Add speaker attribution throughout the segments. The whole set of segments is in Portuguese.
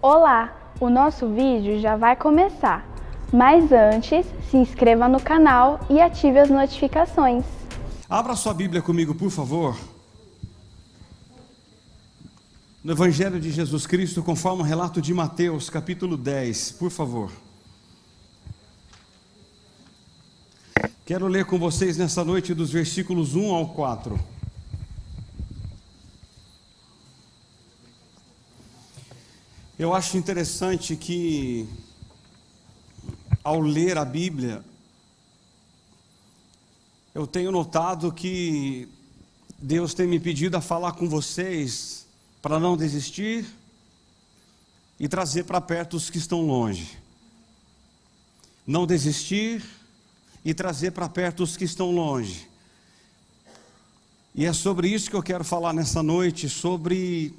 Speaker 1: Olá, o nosso vídeo já vai começar, mas antes, se inscreva no canal e ative as notificações.
Speaker 2: Abra sua Bíblia comigo, por favor. No Evangelho de Jesus Cristo, conforme o relato de Mateus, capítulo 10, por favor. Quero ler com vocês nessa noite dos versículos 1 ao 4. Eu acho interessante que, ao ler a Bíblia, eu tenho notado que Deus tem me pedido a falar com vocês para não desistir e trazer para perto os que estão longe. Não desistir e trazer para perto os que estão longe. E é sobre isso que eu quero falar nessa noite, sobre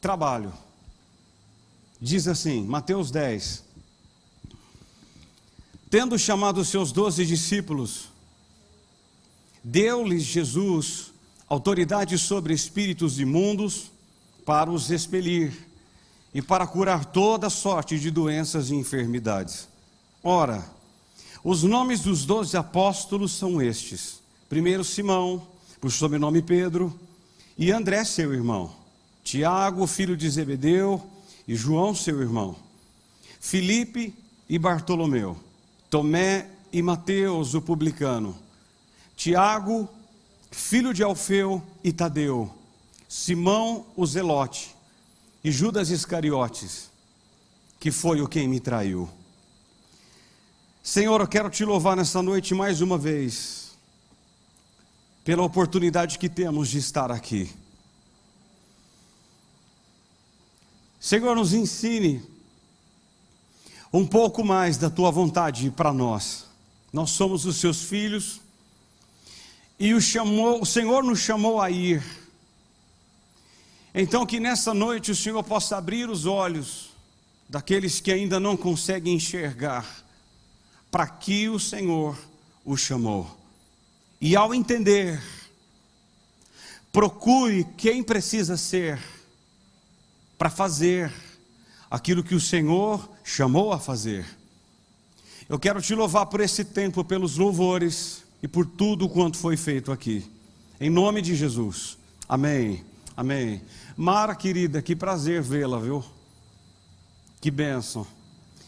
Speaker 2: trabalho. Diz assim, Mateus 10: Tendo chamado os seus 12 discípulos, deu-lhes Jesus autoridade sobre espíritos imundos para os expelir e para curar toda sorte de doenças e enfermidades. Ora, os nomes dos 12 apóstolos são estes: primeiro Simão, por sobrenome Pedro, e André seu irmão, Tiago, filho de Zebedeu, e João seu irmão, Filipe e Bartolomeu, Tomé e Mateus o publicano, Tiago, filho de Alfeu e Tadeu, Simão o Zelote e Judas Iscariotes, que foi o quem me traiu. Senhor, eu quero te louvar nessa noite mais uma vez, pela oportunidade que temos de estar aqui. Senhor, nos ensine um pouco mais da tua vontade para nós. Nós somos os seus filhos e o Senhor nos chamou a ir. Então que nessa noite o Senhor possa abrir os olhos daqueles que ainda não conseguem enxergar para que o Senhor o chamou. E ao entender, procure quem precisa ser para fazer aquilo que o Senhor chamou a fazer. Eu quero te louvar por esse tempo, pelos louvores e por tudo quanto foi feito aqui. Em nome de Jesus. Amém. Amém. Mara, querida, que prazer vê-la, viu? Que bênção.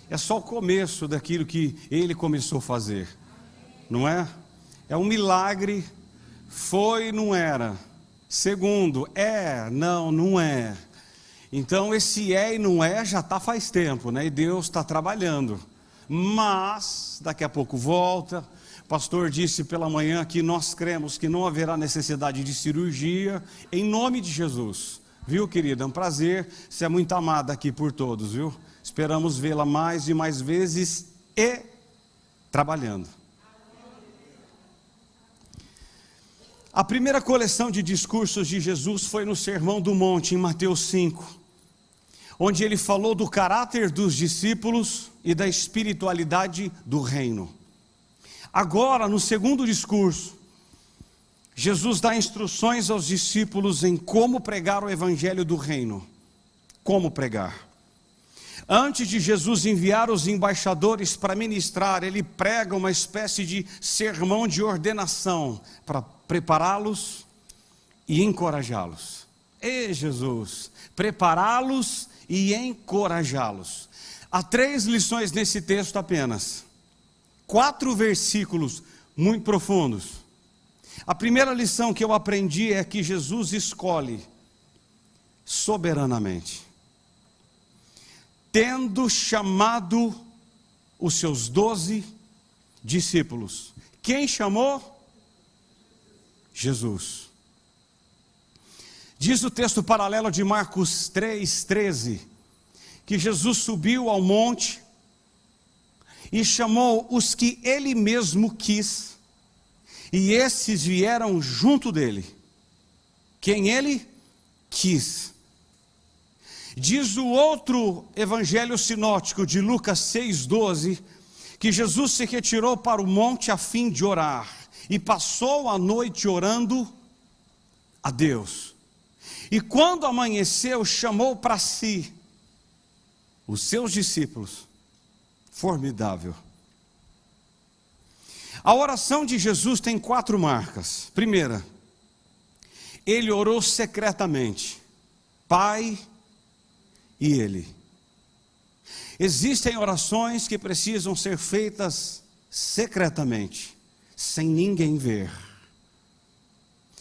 Speaker 2: É só o começo daquilo que Ele começou a fazer. Não é? É um milagre. Foi, não era. Segundo, não é. Então esse é e não é já está faz tempo, né? E Deus está trabalhando. Mas daqui a pouco volta. O pastor disse pela manhã que nós cremos que não haverá necessidade de cirurgia, em nome de Jesus. Viu, querida? É um prazer, você é muito amada aqui por todos, viu? Esperamos vê-la mais e mais vezes e trabalhando. A primeira coleção de discursos de Jesus foi no Sermão do Monte, em Mateus 5, onde ele falou do caráter dos discípulos e da espiritualidade do reino. Agora, no segundo discurso, Jesus dá instruções aos discípulos em como pregar o evangelho do reino. Como pregar. Antes de Jesus enviar os embaixadores para ministrar, ele prega uma espécie de sermão de ordenação para prepará-los e encorajá-los. Ei, Jesus, prepará-los e encorajá-los. Há 3 lições nesse texto apenas. 4 versículos muito profundos. A primeira lição que eu aprendi é que Jesus escolhe soberanamente. Tendo chamado os seus 12 discípulos. Quem chamou? Jesus. Diz o texto paralelo de Marcos 3:13, que Jesus subiu ao monte e chamou os que ele mesmo quis, e esses vieram junto dele. Quem ele quis. Diz o outro evangelho sinótico de Lucas 6:12, que Jesus se retirou para o monte a fim de orar, e passou a noite orando a Deus. E quando amanheceu, chamou para si os seus discípulos. Formidável. A oração de Jesus tem 4 marcas. Primeira, ele orou secretamente, Pai e ele. Existem orações que precisam ser feitas secretamente, sem ninguém ver.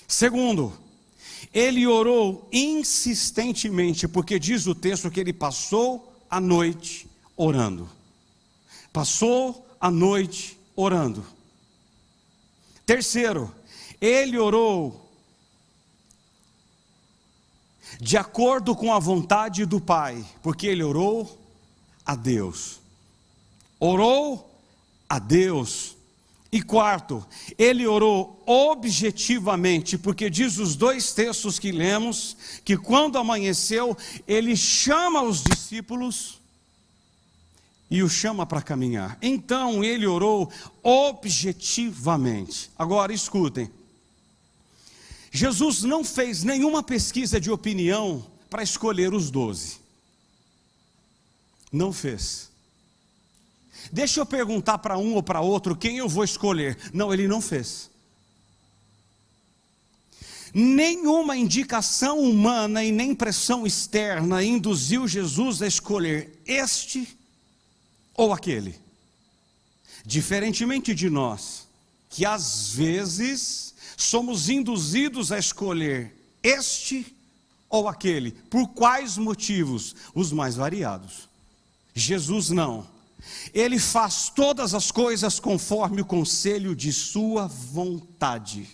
Speaker 2: Segundo, ele orou insistentemente, porque diz o texto que ele passou a noite orando. Passou a noite orando. Terceiro, ele orou de acordo com a vontade do Pai, porque ele orou a Deus. Orou a Deus. E quarto, ele orou objetivamente, porque diz os 2 textos que lemos, que quando amanheceu, ele chama os discípulos e o chama para caminhar. Então ele orou objetivamente. Agora escutem, Jesus não fez nenhuma pesquisa de opinião para escolher os 12. Não fez. Deixa eu perguntar para um ou para outro quem eu vou escolher. Não, ele não fez. Nenhuma indicação humana e nem pressão externa induziu Jesus a escolher este ou aquele. Diferentemente de nós, que às vezes somos induzidos a escolher este ou aquele. Por quais motivos? Os mais variados. Jesus não. Ele faz todas as coisas conforme o conselho de sua vontade.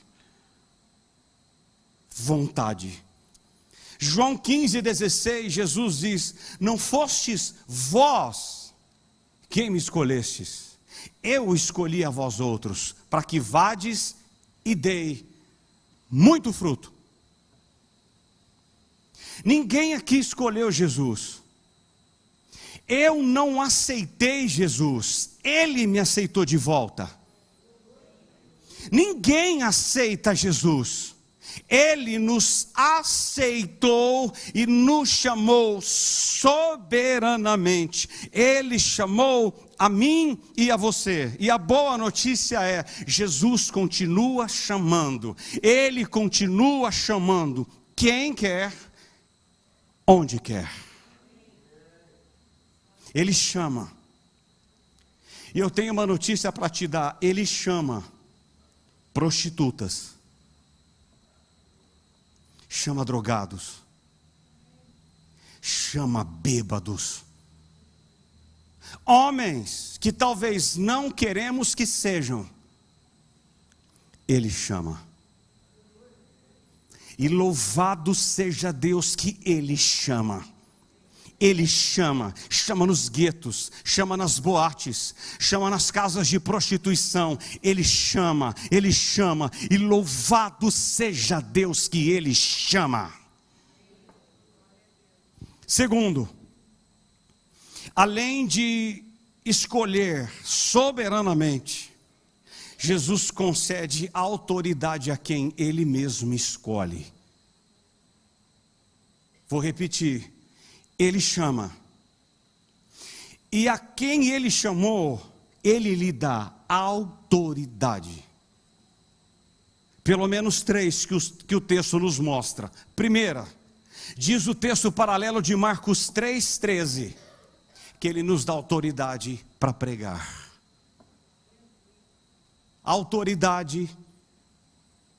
Speaker 2: Vontade. João 15:16, Jesus diz: não fostes vós quem me escolhestes, eu escolhi a vós outros, para que vades e dei muito fruto. Ninguém aqui escolheu Jesus. Eu não aceitei Jesus, Ele me aceitou de volta. Ninguém aceita Jesus, Ele nos aceitou e nos chamou soberanamente. Ele chamou a mim e a você. E a boa notícia é, Jesus continua chamando. Ele continua chamando quem quer, onde quer. Ele chama. E eu tenho uma notícia para te dar. Ele chama prostitutas. Chama drogados. Chama bêbados. Homens que talvez não queremos que sejam. Ele chama. E louvado seja Deus que Ele chama. Ele chama, chama nos guetos, chama nas boates, chama nas casas de prostituição. Ele chama, e louvado seja Deus que Ele chama. Segundo, além de escolher soberanamente, Jesus concede autoridade a quem Ele mesmo escolhe. Vou repetir. Ele chama, e a quem Ele chamou, Ele lhe dá autoridade. Pelo menos 3 que o texto nos mostra. Primeira, diz o texto paralelo de Marcos 3,13, que Ele nos dá autoridade para pregar. Autoridade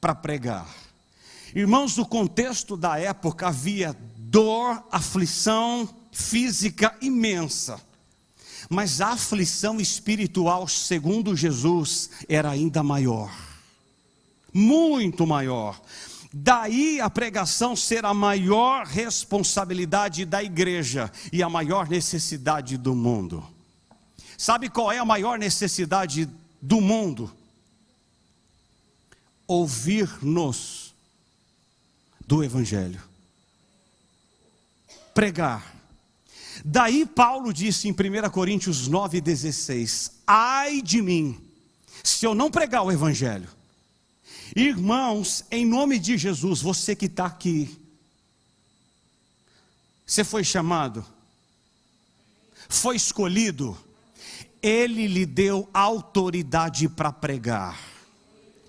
Speaker 2: para pregar. Irmãos, no contexto da época havia dor, aflição física imensa. Mas a aflição espiritual, segundo Jesus, era ainda maior. Muito maior. Daí a pregação ser a maior responsabilidade da igreja e a maior necessidade do mundo. Sabe qual é a maior necessidade do mundo? Ouvir-nos do Evangelho. Pregar. Daí Paulo disse em 1 Coríntios 9,16: ai de mim, se eu não pregar o Evangelho. Irmãos, em nome de Jesus, você que está aqui, você foi chamado foi escolhido, Ele lhe deu autoridade para pregar.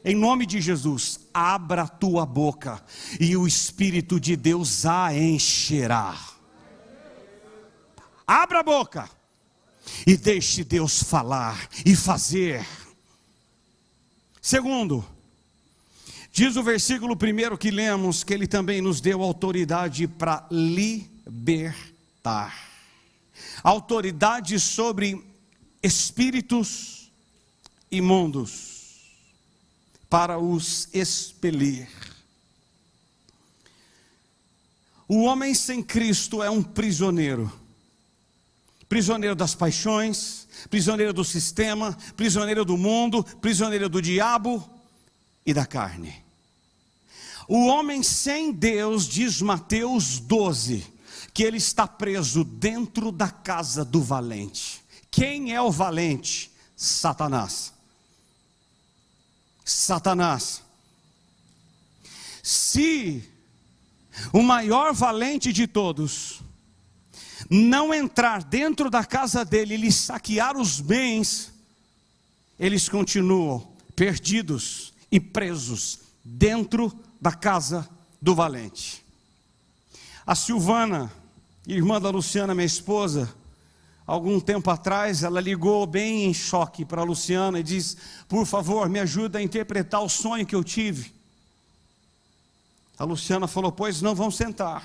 Speaker 2: Em nome de Jesus, abra a tua boca e o Espírito de Deus a encherá. Abra a boca e deixe Deus falar e fazer. Segundo, diz o versículo 1 que lemos, que Ele também nos deu autoridade para libertar. Autoridade sobre espíritos imundos, para os expelir. O homem sem Cristo é um prisioneiro. Prisioneiro das paixões, prisioneiro do sistema, prisioneiro do mundo, prisioneiro do diabo e da carne. O homem sem Deus, diz Mateus 12, que ele está preso dentro da casa do valente. Quem é o valente? Satanás. Satanás. Se o maior valente de todos não entrar dentro da casa dele e lhe saquear os bens, eles continuam perdidos e presos dentro da casa do valente. A Silvana, irmã da Luciana, minha esposa, algum tempo atrás, ela ligou bem em choque para a Luciana e disse: por favor, me ajuda a interpretar o sonho que eu tive. A Luciana falou: pois não, vamos sentar.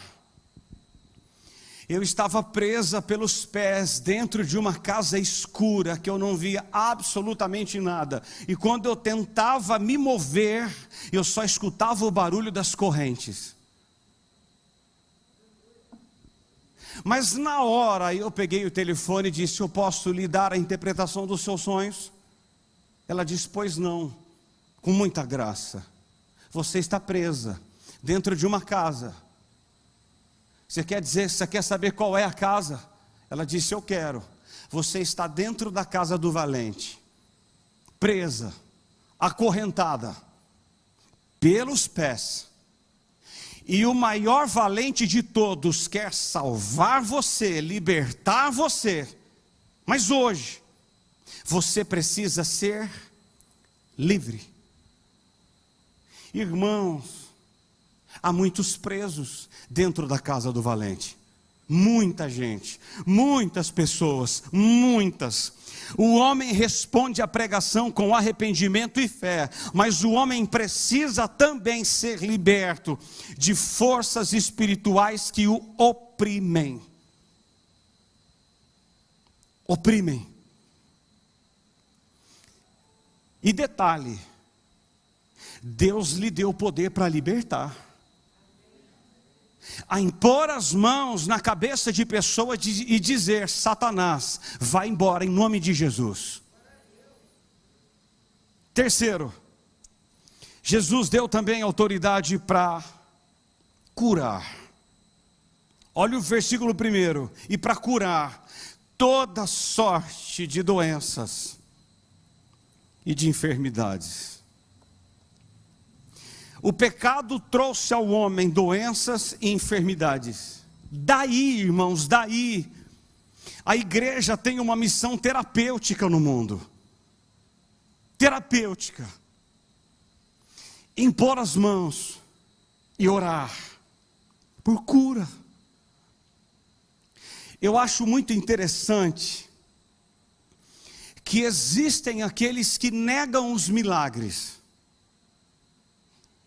Speaker 2: Eu estava presa pelos pés dentro de uma casa escura, que eu não via absolutamente nada. E quando eu tentava me mover, eu só escutava o barulho das correntes. Mas na hora eu peguei o telefone e disse: eu posso lhe dar a interpretação dos seus sonhos? Ela disse: pois não, com muita graça. Você está presa dentro de uma casa. Você quer saber qual é a casa? Ela disse: eu quero. Você está dentro da casa do valente, presa, acorrentada, pelos pés. E o maior valente de todos quer salvar você, libertar você. Mas hoje, você precisa ser livre. Irmãos, há muitos presos dentro da casa do valente. Muita gente, muitas pessoas, muitas. O homem responde à pregação com arrependimento e fé, mas o homem precisa também ser liberto de forças espirituais que o oprimem. Oprimem. E detalhe, Deus lhe deu poder para libertar. A impor as mãos na cabeça de pessoas e dizer: Satanás, vai embora em nome de Jesus. Terceiro, Jesus deu também autoridade para curar. Olha o versículo 1: e para curar toda sorte de doenças e de enfermidades. O pecado trouxe ao homem doenças e enfermidades. Daí, irmãos, daí, a igreja tem uma missão terapêutica no mundo. Terapêutica. Impor as mãos e orar por cura. Eu acho muito interessante que existem aqueles que negam os milagres.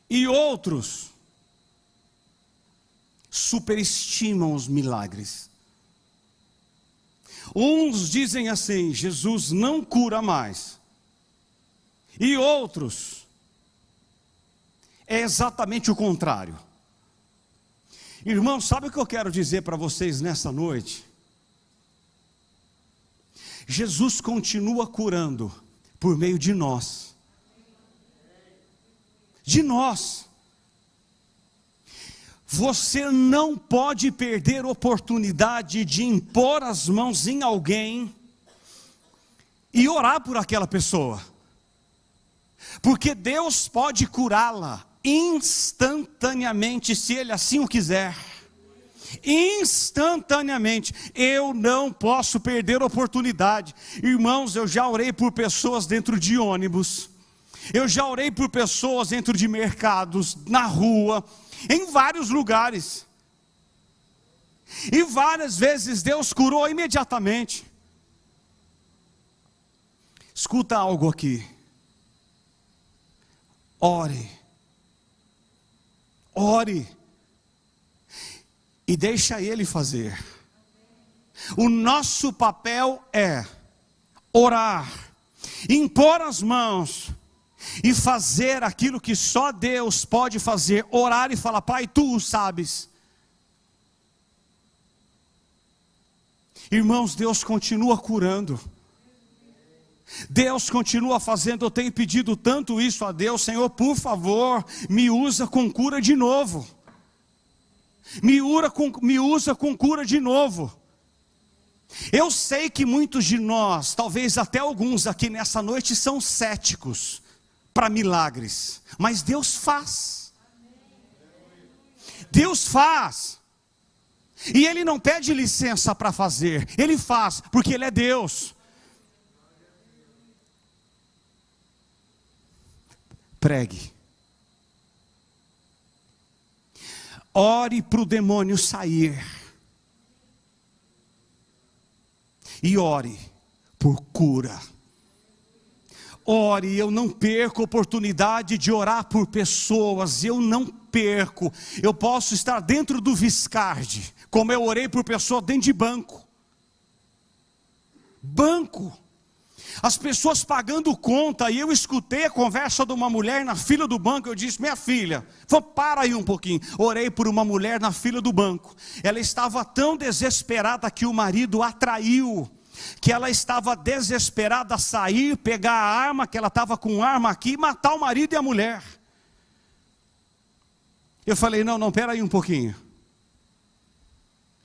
Speaker 2: E outros superestimam os milagres. Uns dizem assim: Jesus não cura mais. E outros, é exatamente o contrário. Irmãos, sabe o que eu quero dizer para vocês nessa noite? Jesus continua curando por meio de nós. De nós. Você não pode perder a oportunidade de impor as mãos em alguém e orar por aquela pessoa, porque Deus pode curá-la instantaneamente, se Ele assim o quiser. Instantaneamente. Eu não posso perder a oportunidade. Irmãos, eu já orei por pessoas dentro de ônibus. Eu já orei por pessoas dentro de mercados, na rua, em vários lugares. E várias vezes Deus curou imediatamente. Escuta algo aqui. Ore. Ore. E deixa Ele fazer. O nosso papel é orar, impor as mãos e fazer aquilo que só Deus pode fazer. Orar e falar: Pai, Tu o sabes. Irmãos, Deus continua curando. Deus continua fazendo. Eu tenho pedido tanto isso a Deus: Senhor, por favor, me usa com cura de novo. Me usa com cura de novo. Eu sei que muitos de nós, talvez até alguns aqui nessa noite, são céticos para milagres. Mas Deus faz. Deus faz. E Ele não pede licença para fazer. Ele faz, porque Ele é Deus. Pregue. Ore para o demônio sair. E ore por cura. Ore, eu não perco a oportunidade de orar por pessoas. Eu não perco. Eu posso estar dentro do Viscardi, como eu orei por pessoas dentro de banco. Banco. As pessoas pagando conta, e eu escutei a conversa de uma mulher na fila do banco. Eu disse: minha filha, para aí um pouquinho. Orei por uma mulher na fila do banco. Ela estava tão desesperada que o marido a traiu, que ela estava desesperada a sair, pegar a arma, que ela estava com arma aqui, e matar o marido e a mulher. Eu falei: não, espera aí um pouquinho.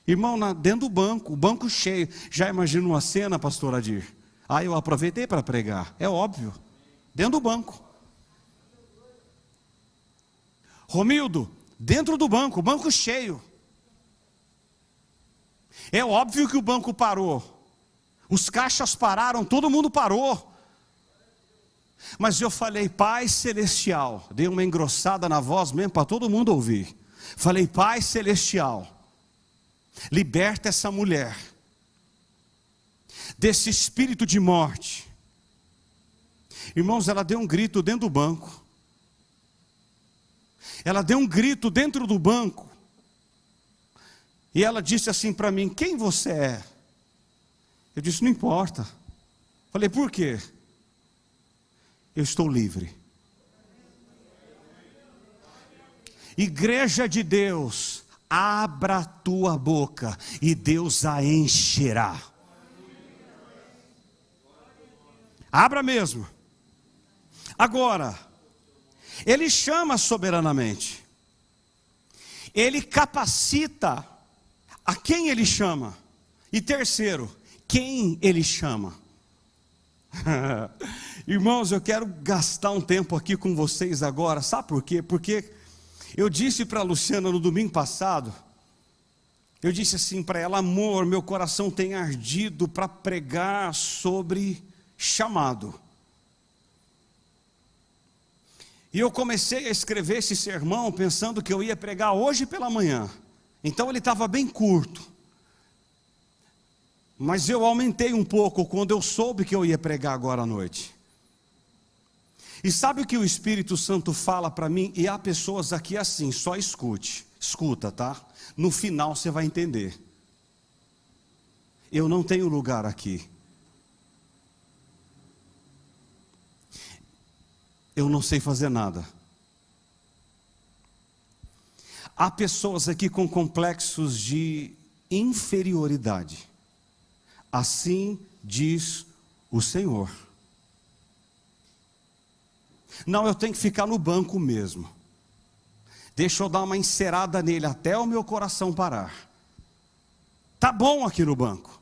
Speaker 2: Irmão, dentro do banco, o banco cheio. Já imaginou uma cena, pastor Adir? Eu aproveitei para pregar, é óbvio, dentro do banco. Romildo, dentro do banco, o banco cheio. É óbvio que o banco parou, os caixas pararam, todo mundo parou. Mas eu falei: Pai Celestial, dei uma engrossada na voz mesmo para todo mundo ouvir. Falei: Pai Celestial, liberta essa mulher desse espírito de morte. Irmãos, ela deu um grito dentro do banco. Ela deu um grito dentro do banco. E ela disse assim para mim: quem você é? Eu disse: não importa. Falei: por quê? Eu estou livre. Igreja de Deus, abra a tua boca e Deus a encherá. Abra mesmo. Agora, Ele chama soberanamente. Ele capacita a quem Ele chama. E terceiro, quem Ele chama. Irmãos, eu quero gastar um tempo aqui com vocês agora. Sabe por quê? Porque eu disse para a Luciana no domingo passado, eu disse assim para ela: amor, meu coração tem ardido para pregar sobre chamado. E eu comecei a escrever esse sermão pensando que eu ia pregar hoje pela manhã. Então ele estava bem curto. Mas eu aumentei um pouco quando eu soube que eu ia pregar agora à noite. E sabe o que o Espírito Santo fala para mim? E há pessoas aqui assim, só escuta, tá? No final você vai entender. Eu não tenho lugar aqui. Eu não sei fazer nada. Há pessoas aqui com complexos de inferioridade. Assim diz o Senhor. Não, eu tenho que ficar no banco mesmo. Deixa eu dar uma encerada nele até o meu coração parar. Tá bom aqui no banco.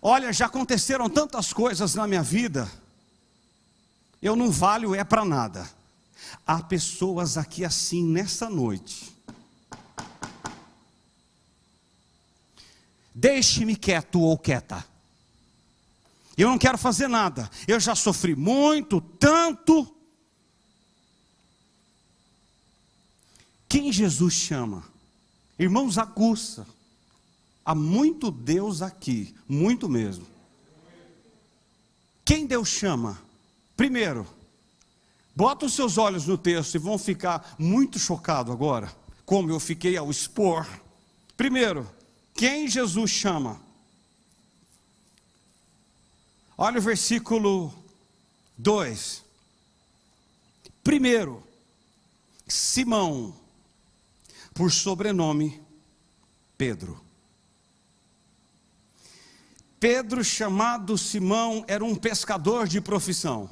Speaker 2: Olha, já aconteceram tantas coisas na minha vida. Eu não valho para nada. Há pessoas aqui assim nessa noite. deixe-me quieto ou quieta. Eu não quero fazer nada, eu já sofri muito, tanto. Quem Jesus chama? Irmãos, aguça. Há muito Deus aqui, muito mesmo. Quem Deus chama? Primeiro, bota os seus olhos no texto e vão ficar muito chocados agora, como eu fiquei ao expor. Primeiro, quem Jesus chama? Olha o versículo 2. Primeiro, Simão, por sobrenome Pedro. Pedro, chamado Simão, era um pescador de profissão.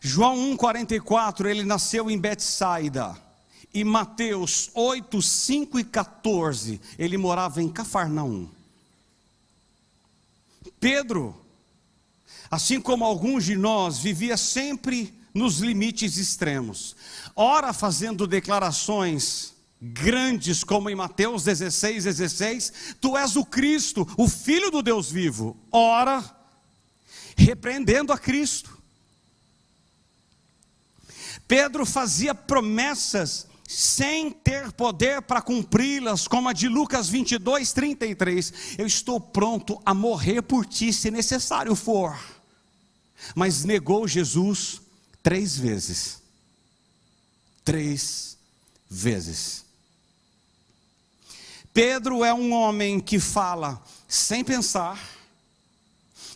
Speaker 2: João 1,44, ele nasceu em Betsaida. E Mateus 8, 5 e 14, ele morava em Cafarnaum. Pedro, assim como alguns de nós, vivia sempre nos limites extremos. Ora fazendo declarações grandes, como em Mateus 16, 16, tu és o Cristo, o Filho do Deus vivo. Ora, repreendendo a Cristo. Pedro fazia promessas sem ter poder para cumpri-las, como a de Lucas 22, 33. Eu estou pronto a morrer por ti, se necessário for. Mas negou Jesus 3 vezes. 3 vezes. Pedro é um homem que fala sem pensar,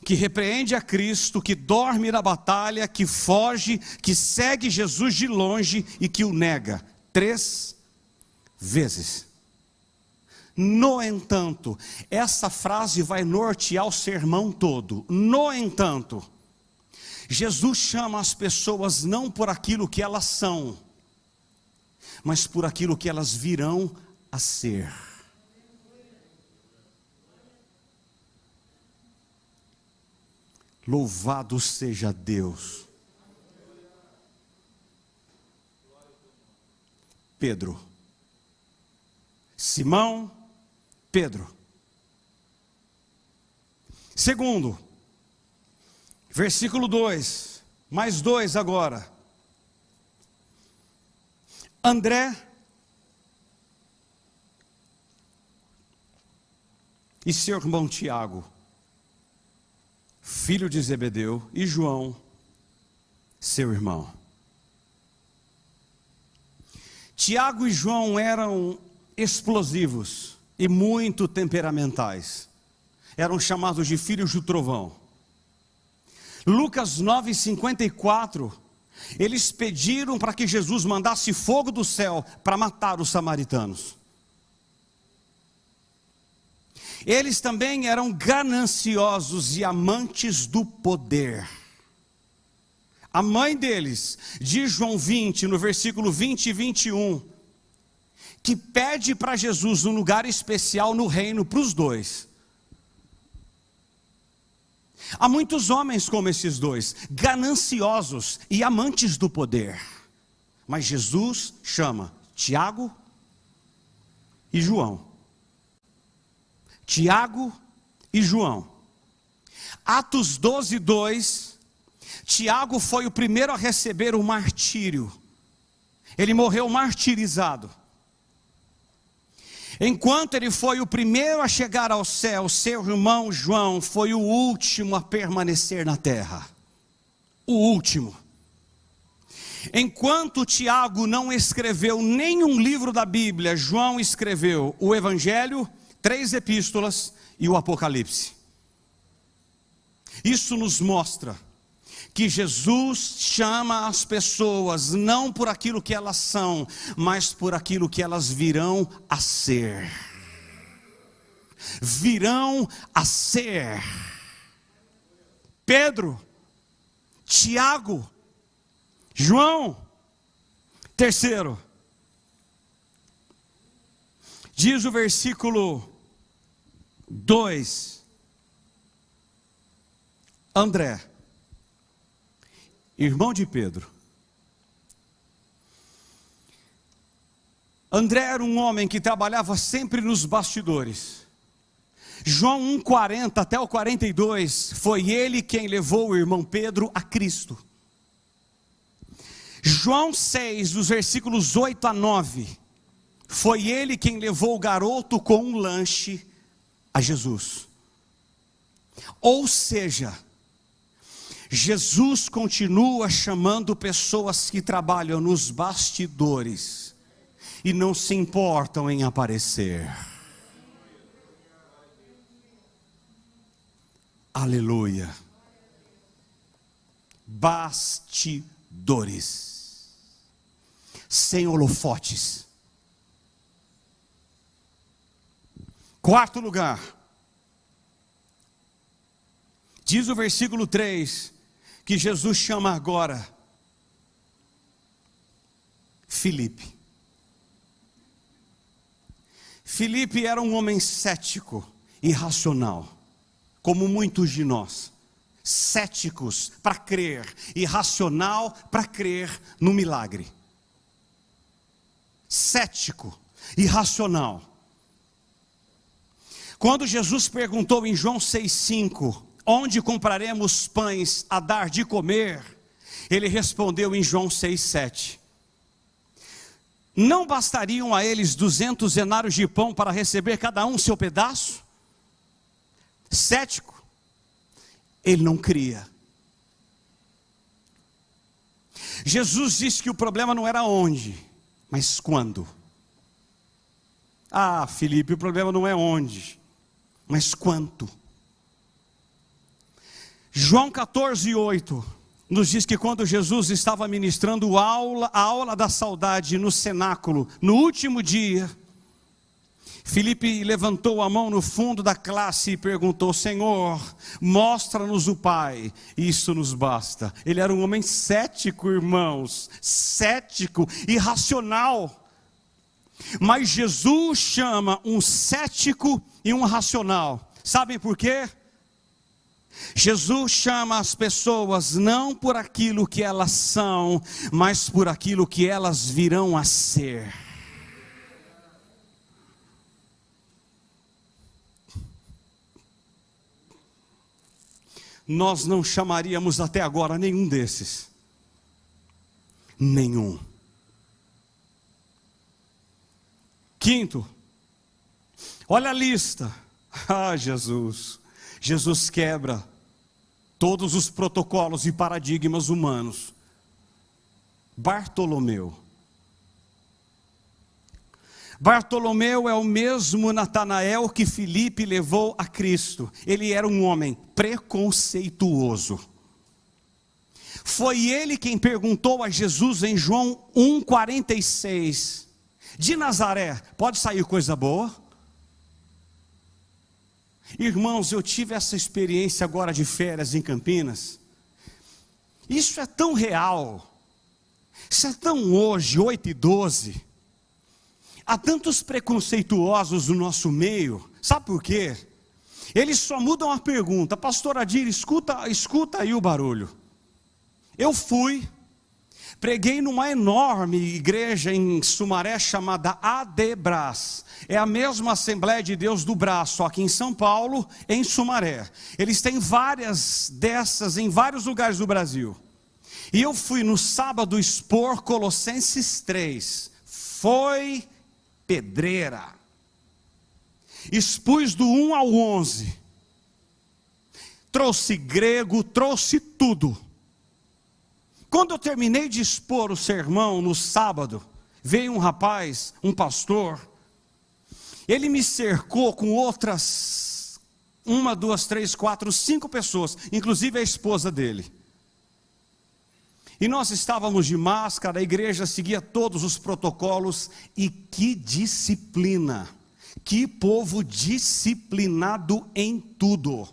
Speaker 2: que repreende a Cristo, que dorme na batalha, que foge, que segue Jesus de longe e que o nega 3 vezes. No entanto, essa frase vai nortear o sermão todo. No entanto, Jesus chama as pessoas não por aquilo que elas são, mas por aquilo que elas virão a ser. Louvado seja Deus. Pedro. Simão, Pedro. Segundo, versículo 2, mais 2 agora. André e seu irmão Tiago, filho de Zebedeu, e João, seu irmão. Tiago e João eram explosivos e muito temperamentais. Eram chamados de filhos do trovão. Lucas 9:54, eles pediram para que Jesus mandasse fogo do céu para matar os samaritanos. Eles também eram gananciosos e amantes do poder. A mãe deles, diz João 20, no versículo 20 e 21, que pede para Jesus um lugar especial no reino para os dois. Há muitos homens como esses dois, gananciosos e amantes do poder. Mas Jesus chama Tiago e João. Tiago e João. Atos 12, 2. Tiago foi o primeiro a receber o martírio. Ele morreu martirizado. Enquanto ele foi o primeiro a chegar ao céu, seu irmão João foi o último a permanecer na terra. O último. Enquanto Tiago não escreveu nenhum livro da Bíblia, João escreveu o Evangelho, 3 epístolas e o Apocalipse. Isso nos mostra que Jesus chama as pessoas não por aquilo que elas são, mas por aquilo que elas virão a ser. Virão a ser. Pedro, Tiago, João. Terceiro, diz o versículo 2, André, irmão de Pedro. André era um homem que trabalhava sempre nos bastidores. João 1,40 até o 42, foi ele quem levou o irmão Pedro a Cristo. João 6, dos versículos 8 a 9, foi ele quem levou o garoto com um lanche a Jesus. Ou seja, Jesus continua chamando pessoas que trabalham nos bastidores e não se importam em aparecer. Aleluia. Bastidores, sem holofotes. Quarto lugar, diz o versículo 3, que Jesus chama agora Filipe. Filipe era um homem cético, irracional, como muitos de nós, céticos para crer, irracional para crer no milagre. Cético, irracional. Quando Jesus perguntou em João 6,5, onde compraremos pães a dar de comer? Ele respondeu em João 6,7. Não bastariam a eles 200 denários de pão para receber cada um seu pedaço? Cético, ele não cria. Jesus disse que o problema não era onde, mas quando. Ah, Filipe, o problema não é onde, mas quanto. João 14,8 nos diz que quando Jesus estava ministrando a aula da saudade no cenáculo, no último dia, Filipe levantou a mão no fundo da classe e perguntou: Senhor, mostra-nos o Pai, isso nos basta. Ele era um homem cético, irmãos, cético, irracional. Mas Jesus chama um cético e um racional. Sabem por quê? Jesus chama as pessoas não por aquilo que elas são, mas por aquilo que elas virão a ser. Nós não chamaríamos até agora nenhum desses. Nenhum. Quinto, olha a lista. Ah, Jesus. Jesus quebra todos os protocolos e paradigmas humanos. Bartolomeu. Bartolomeu é o mesmo Natanael que Filipe levou a Cristo. Ele era um homem preconceituoso. Foi ele quem perguntou a Jesus em João 1,46: de Nazaré, pode sair coisa boa? Irmãos, eu tive essa experiência agora de férias em Campinas. Isso é tão real. Isso é tão hoje, 8:12. Há tantos preconceituosos no nosso meio. Sabe por quê? Eles só mudam a pergunta. Pastor Adir, escuta aí o barulho. Eu fui, preguei numa enorme igreja em Sumaré chamada Adebras. É a mesma Assembleia de Deus do Brás, só que em São Paulo, em Sumaré. Eles têm várias dessas em vários lugares do Brasil. E eu fui no sábado expor Colossenses 3. Foi pedreira. Expus do 1 ao 11. Trouxe grego, trouxe tudo. Quando eu terminei de expor o sermão no sábado, veio um rapaz, um pastor. Ele me cercou com outras 1, 2, 3, 4, 5 pessoas, inclusive a esposa dele. E nós estávamos de máscara, a igreja seguia todos os protocolos. E que disciplina, que povo disciplinado em tudo.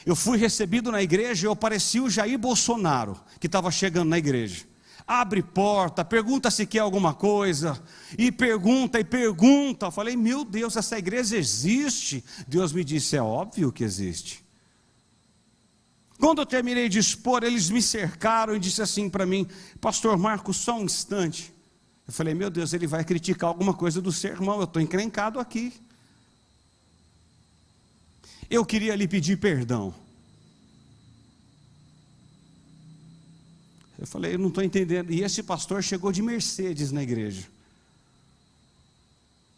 Speaker 2: Eu fui recebido na igreja e eu parecia o Jair Bolsonaro, que estava chegando na igreja. Abre porta, pergunta se quer alguma coisa, e pergunta. Eu falei, meu Deus, essa igreja existe? Deus me disse, é óbvio que existe. Quando eu terminei de expor, eles me cercaram e disseram assim para mim, pastor Marcos, só um instante. Eu falei, meu Deus, ele vai criticar alguma coisa do sermão, eu estou encrencado aqui. Eu queria lhe pedir perdão. Eu falei, eu não estou entendendo. E esse pastor chegou de Mercedes na igreja.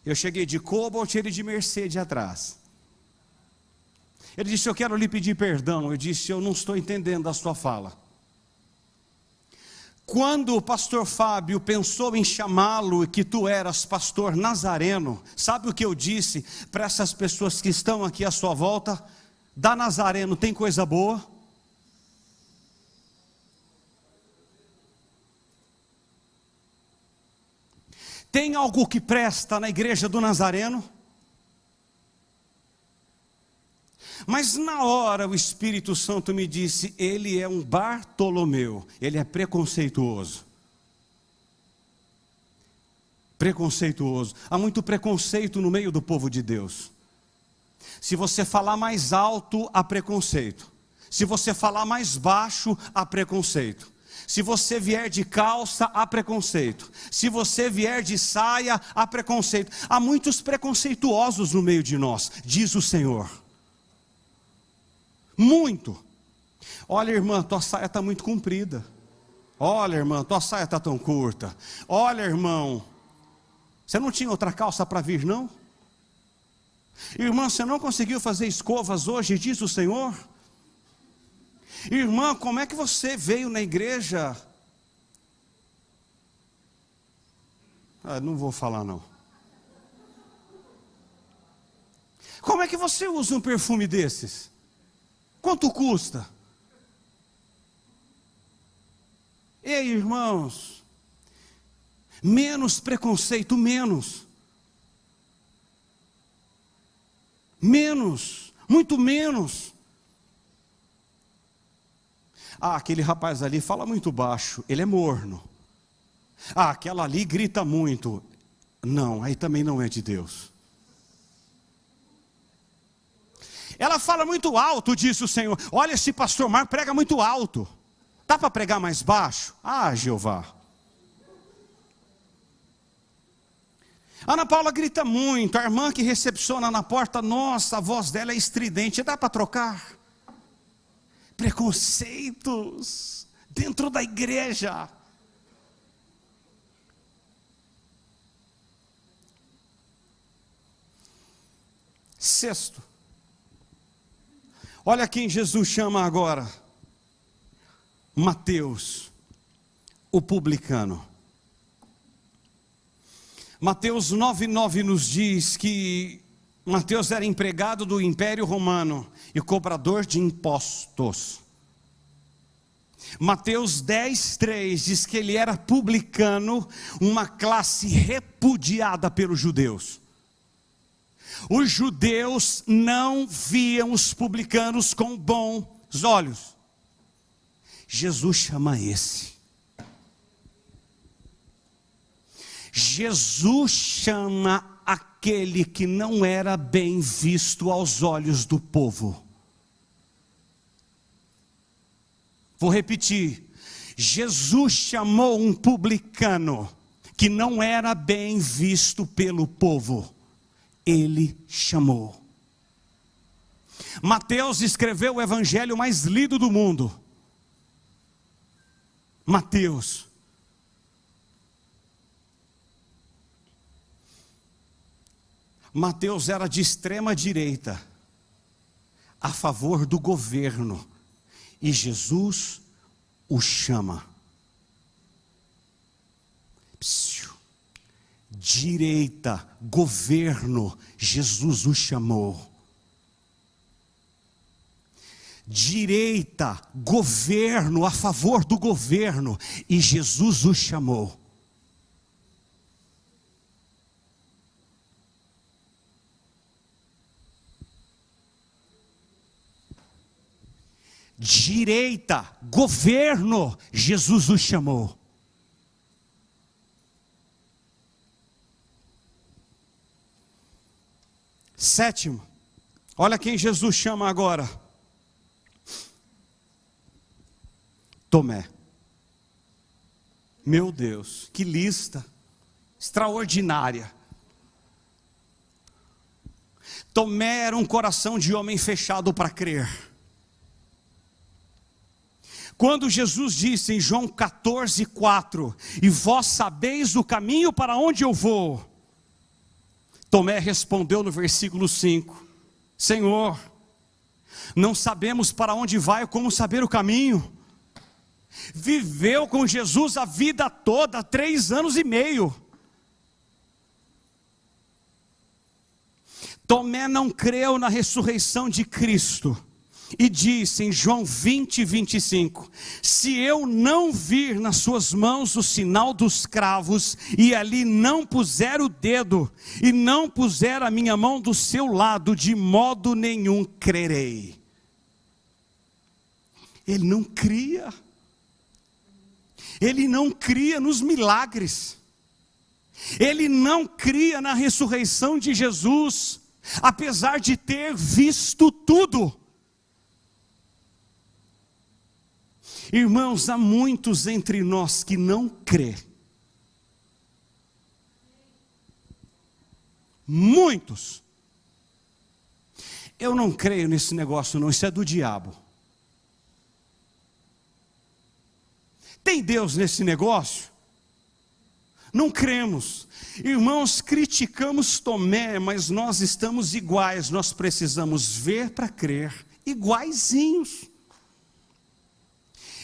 Speaker 2: Eu cheguei de Cobalt, ele de Mercedes atrás. Ele disse, eu quero lhe pedir perdão. Eu disse, eu não estou entendendo a sua fala. Quando o pastor Fábio pensou em chamá-lo, que tu eras pastor Nazareno, sabe o que eu disse para essas pessoas que estão aqui à sua volta? Da Nazareno tem coisa boa? Tem algo que presta na igreja do Nazareno? Mas na hora o Espírito Santo me disse, ele é um Bartolomeu, ele é preconceituoso. Preconceituoso. Há muito preconceito no meio do povo de Deus. Se você falar mais alto, há preconceito. Se você falar mais baixo, há preconceito. Se você vier de calça, há preconceito. Se você vier de saia, há preconceito. Há muitos preconceituosos no meio de nós, diz o Senhor. Muito. Olha, irmã, tua saia está muito comprida. Olha, irmã, tua saia está tão curta. Olha, irmão, você não tinha outra calça para vir, não? Irmã, você não conseguiu fazer escovas hoje, diz o Senhor? Irmã, como é que você veio na igreja? Não vou falar não. Como é que você usa um perfume desses? Quanto custa? Ei, irmãos, menos preconceito, menos, muito menos. Aquele rapaz ali fala muito baixo, ele é morno. Aquela ali grita muito. Não, aí também não é de Deus. Ela fala muito alto, disse o Senhor. Olha, esse pastor Marco prega muito alto. Dá para pregar mais baixo? Jeová. Ana Paula grita muito. A irmã que recepciona na porta, nossa, a voz dela é estridente. Dá para trocar? Preconceitos dentro da igreja. Sexto, olha quem Jesus chama agora. Mateus, o publicano. Mateus 9:9 nos diz que Mateus era empregado do Império Romano e cobrador de impostos. Mateus 10:3 diz que ele era publicano, uma classe repudiada pelos judeus. Os judeus não viam os publicanos com bons olhos. Jesus chama esse. Jesus chama aquele que não era bem visto aos olhos do povo. Vou repetir. Jesus chamou um publicano que não era bem visto pelo povo. Ele chamou. Mateus escreveu o evangelho mais lido do mundo. Mateus. Mateus era de extrema direita, a favor do governo, e Jesus o chama. Direita, governo, Jesus o chamou. Direita, governo, a favor do governo, e Jesus o chamou. Direita, governo, Jesus o chamou. Sétimo, olha quem Jesus chama agora. Tomé. Meu Deus, que lista extraordinária. Tomé era um coração de homem fechado para crer. Quando Jesus disse em João 14:4, e vós sabeis o caminho para onde eu vou, Tomé respondeu no versículo 5, Senhor, não sabemos para onde vai, como saber o caminho? Viveu com Jesus a vida toda, 3 anos e meio. Tomé não creu na ressurreição de Cristo. E disse em João 20:25, se eu não vir nas suas mãos o sinal dos cravos, e ali não puser o dedo, e não puser a minha mão do seu lado, de modo nenhum crerei. Ele não cria. Ele não cria nos milagres. Ele não cria na ressurreição de Jesus, apesar de ter visto tudo. Irmãos, há muitos entre nós que não crê. Muitos. Eu não creio nesse negócio não, isso é do diabo. Tem Deus nesse negócio? Não cremos. Irmãos, criticamos Tomé, mas nós estamos iguais, nós precisamos ver para crer, iguaizinhos.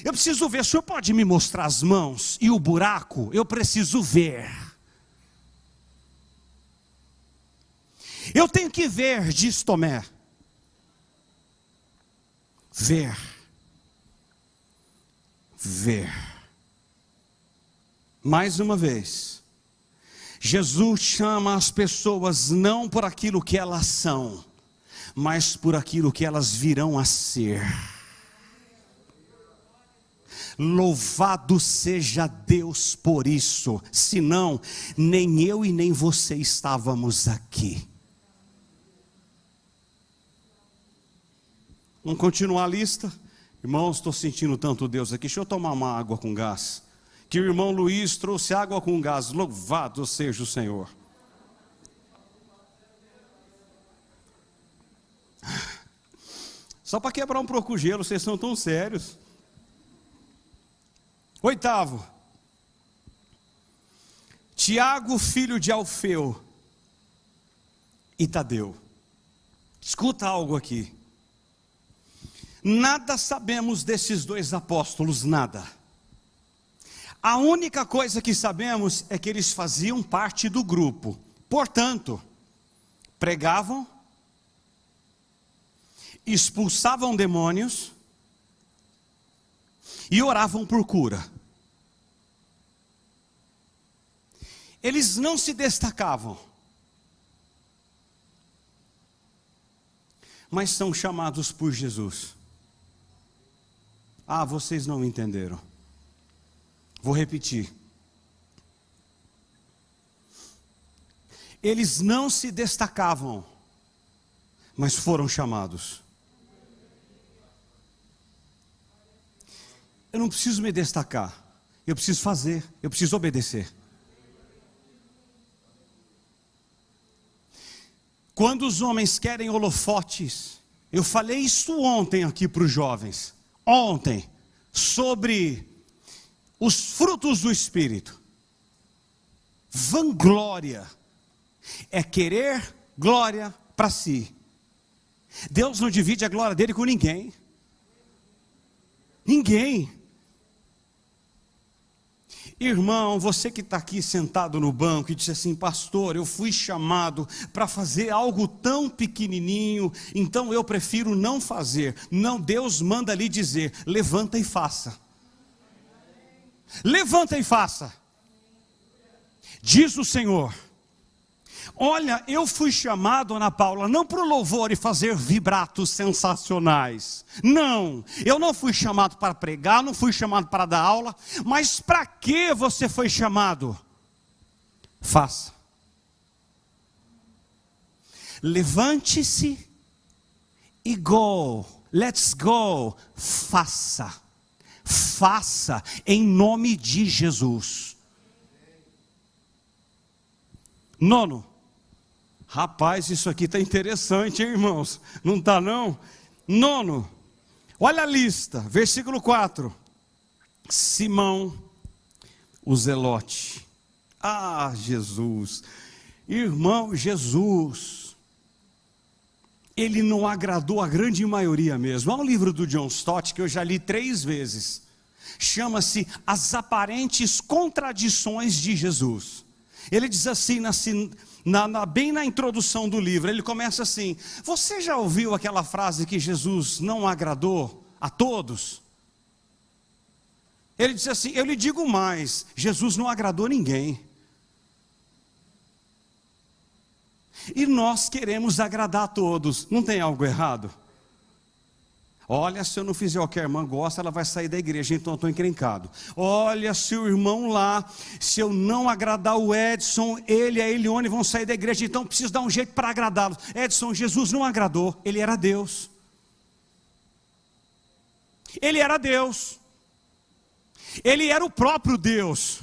Speaker 2: Eu preciso ver, o senhor pode me mostrar as mãos e o buraco? Eu preciso ver. Eu tenho que ver, diz Tomé. Ver. Ver. Mais uma vez, Jesus chama as pessoas não por aquilo que elas são, mas por aquilo que elas virão a ser. Louvado seja Deus por isso, senão nem eu e nem você estávamos aqui. Vamos continuar a lista? Irmãos, estou sentindo tanto Deus aqui, deixa eu tomar uma água com gás. Que o irmão Luiz trouxe água com gás, louvado seja o Senhor. Só para quebrar um pouco o gelo, vocês são tão sérios. 8º, Tiago, filho de Alfeu e Tadeu. Escuta algo aqui. Nada sabemos desses 2 apóstolos, nada. A única coisa que sabemos é que eles faziam parte do grupo. Portanto, pregavam, expulsavam demônios e oravam por cura. Eles não se destacavam, mas são chamados por Jesus. Ah, vocês não entenderam. Vou repetir. Eles não se destacavam, mas foram chamados. Eu não preciso me destacar, eu preciso fazer, eu preciso obedecer. Quando os homens querem holofotes, eu falei isso ontem aqui para os jovens, ontem, sobre os frutos do Espírito. Vanglória é querer glória para si. Deus não divide a glória dele com ninguém. Ninguém. Irmão, você que está aqui sentado no banco e disse assim, pastor, eu fui chamado para fazer algo tão pequenininho, então eu prefiro não fazer. Não, Deus manda lhe dizer, levanta e faça. Levanta e faça. Diz o Senhor. Olha, eu fui chamado, Ana Paula, não para o louvor e fazer vibratos sensacionais. Não, eu não fui chamado para pregar, não fui chamado para dar aula. Mas para que você foi chamado? Faça. Levante-se e go. Let's go. Faça. Faça em nome de Jesus. 9. Rapaz, isso aqui está interessante, hein, irmãos? Não está, não? 9, olha a lista, versículo 4. Simão, o Zelote. Ah, Jesus. Irmão, Jesus, ele não agradou a grande maioria mesmo. Há um livro do John Stott que eu já li 3 vezes. Chama-se As Contradições de Jesus. Ele diz assim, bem na introdução do livro, ele começa assim: você já ouviu aquela frase que Jesus não agradou a todos? Ele diz assim: eu lhe digo mais, Jesus não agradou ninguém. E nós queremos agradar a todos, não tem algo errado? Olha, se eu não fizer o que a irmã gosta, ela vai sair da igreja, então eu estou encrencado. Olha, se o irmão lá, se eu não agradar o Edson, ele e a Elione vão sair da igreja, então eu preciso dar um jeito para agradá-los. Edson, Jesus não agradou, ele era Deus. Ele era Deus. Ele era o próprio Deus.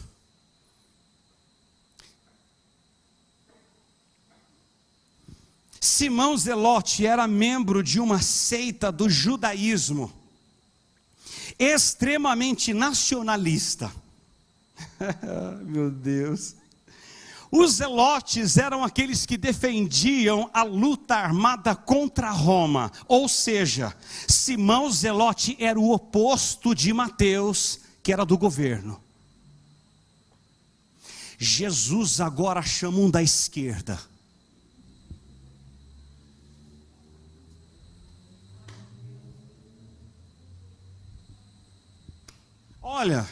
Speaker 2: Simão Zelote era membro de uma seita do judaísmo, extremamente nacionalista. Meu Deus. Os zelotes eram aqueles que defendiam a luta armada contra Roma. Ou seja, Simão Zelote era o oposto de Mateus, que era do governo. Jesus agora chama um da esquerda. Olha,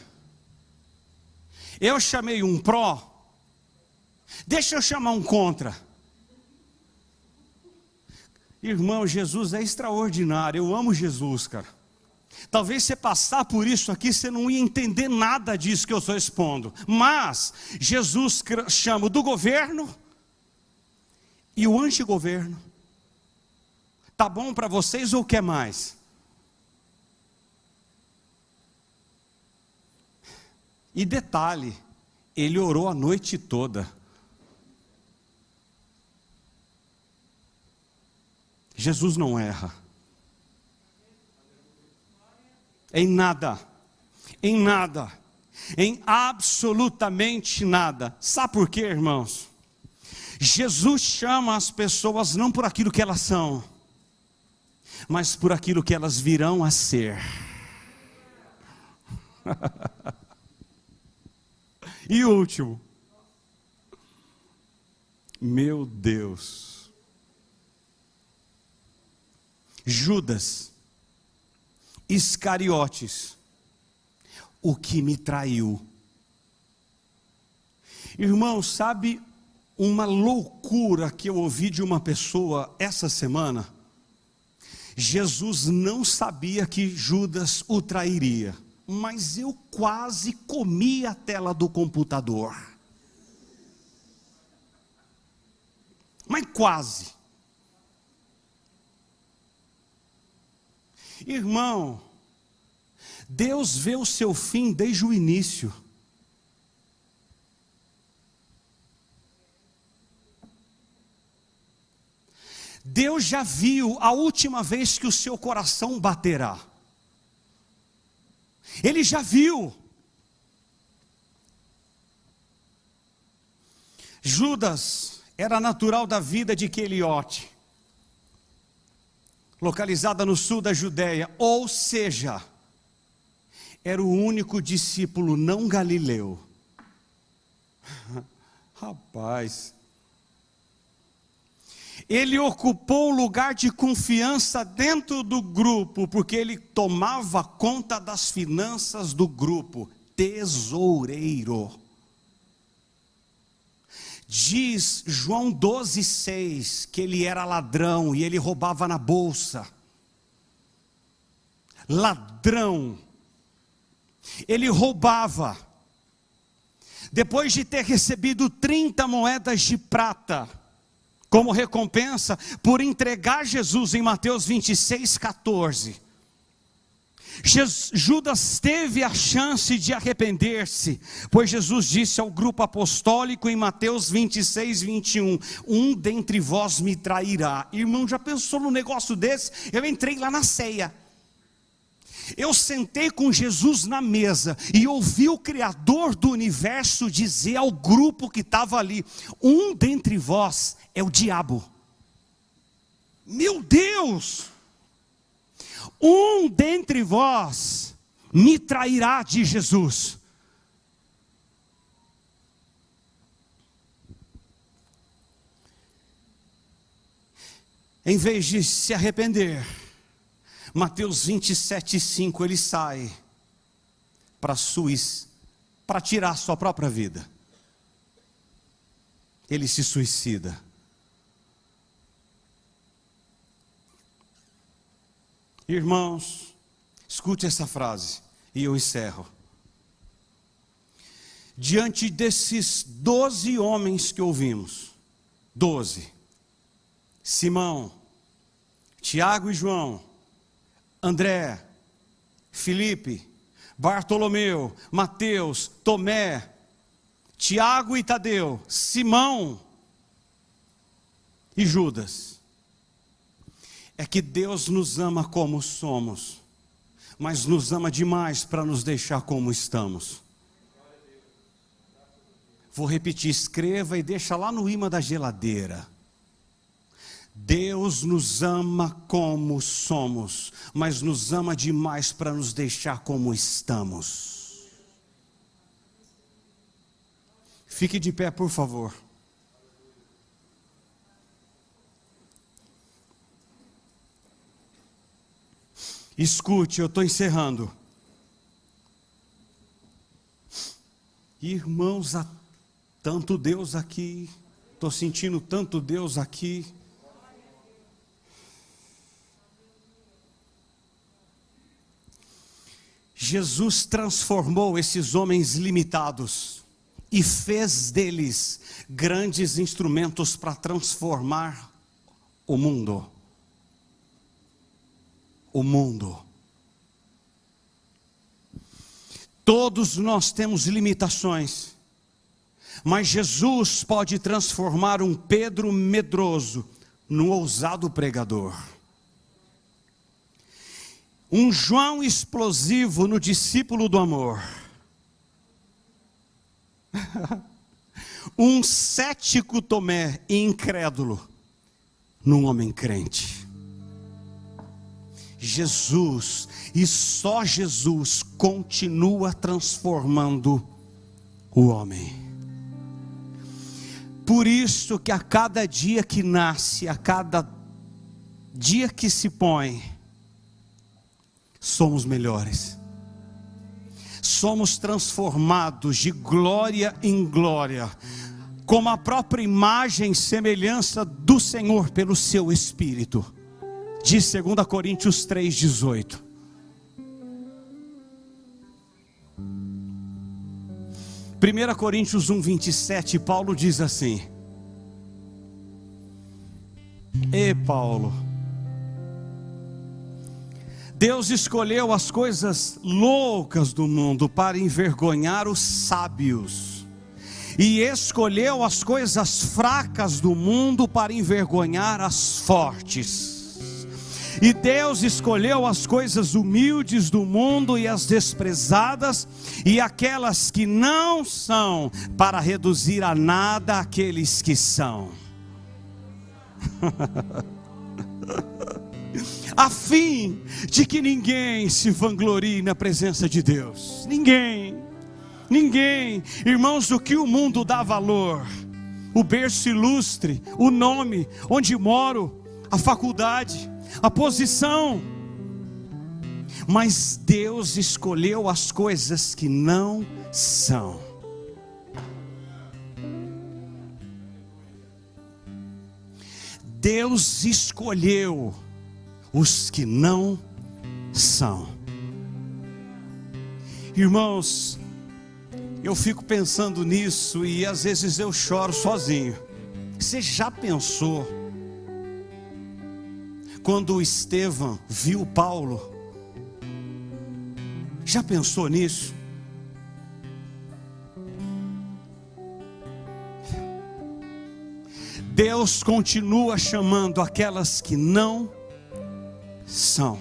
Speaker 2: eu chamei um pró, deixa eu chamar um contra. Irmão, Jesus é extraordinário, eu amo Jesus, cara. Talvez você passar por isso aqui, você não ia entender nada disso que eu estou expondo. Mas, Jesus chama o do governo e o antigoverno. Tá bom para vocês ou quer mais? E detalhe, ele orou a noite toda. Jesus não erra. Em nada, em absolutamente nada. Sabe por quê, irmãos? Jesus chama as pessoas não por aquilo que elas são, mas por aquilo que elas virão a ser. E o último, meu Deus, Judas Iscariotes, o que me traiu. Irmão, sabe uma loucura que eu ouvi de uma pessoa essa semana? Jesus não sabia que Judas o trairia, mas eu quase comi a tela do computador. Mas quase. Irmão, Deus vê o seu fim desde o início. Deus já viu a última vez que o seu coração baterá. Ele já viu. Judas era natural da vida de Queliote, localizada no sul da Judéia, ou seja, era o único discípulo não galileu. Rapaz, ele ocupou um lugar de confiança dentro do grupo, porque ele tomava conta das finanças do grupo, tesoureiro. Diz João 12,6 que ele era ladrão e ele roubava na bolsa. Ladrão. Ele roubava. Depois de ter recebido 30 moedas de prata como recompensa por entregar Jesus em Mateus 26,14. Judas teve a chance de arrepender-se, pois Jesus disse ao grupo apostólico em Mateus 26, 21, um dentre vós me trairá. Irmão, já pensou num negócio desse? Eu entrei lá na ceia, eu sentei com Jesus na mesa e ouvi o Criador do universo dizer ao grupo que estava ali: um dentre vós é o diabo. Meu Deus! Um dentre vós me trairá, diz Jesus. Em vez de se arrepender, Mateus 27, 5, ele sai para tirar a sua própria vida. Ele se suicida. Irmãos, escute essa frase e eu encerro. Diante desses 12 homens que ouvimos, 12, Simão, Tiago e João, André, Filipe, Bartolomeu, Mateus, Tomé, Tiago e Tadeu, Simão e Judas. É que Deus nos ama como somos, mas nos ama demais para nos deixar como estamos. Vou repetir, escreva e deixa lá no imã da geladeira. Deus nos ama como somos, mas nos ama demais para nos deixar como estamos. Fique de pé, por favor. Escute, eu estou encerrando. Irmãos, há tanto Deus aqui, estou sentindo tanto Deus aqui. Jesus transformou esses homens limitados e fez deles grandes instrumentos para transformar o mundo. O mundo. Todos nós temos limitações, mas Jesus pode transformar um Pedro medroso num ousado pregador, um João explosivo no discípulo do amor, um cético Tomé incrédulo num homem crente. Jesus, e só Jesus, continua transformando o homem. Por isso que a cada dia que nasce, a cada dia que se põe, somos melhores. Somos transformados de glória em glória, como a própria imagem e semelhança do Senhor pelo seu Espírito. Diz 2 Coríntios 3,18. Primeira Coríntios 1,27, Paulo diz assim: Paulo, Deus escolheu as coisas loucas do mundo para envergonhar os sábios, e escolheu as coisas fracas do mundo para envergonhar as fortes. E Deus escolheu as coisas humildes do mundo e as desprezadas e aquelas que não são, para reduzir a nada aqueles que são, a fim de que ninguém se vanglorie na presença de Deus. Ninguém, irmãos, o que o mundo dá valor, o berço ilustre, o nome, onde moro, a faculdade, a posição, mas Deus escolheu as coisas que não são. Deus escolheu os que não são. Irmãos, eu fico pensando nisso e às vezes eu choro sozinho. Você já pensou quando Estevão viu Paulo Já pensou nisso? Deus continua chamando aquelas que não são.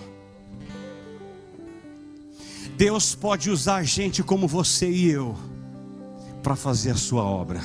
Speaker 2: Deus pode usar gente como você e eu para fazer a sua obra.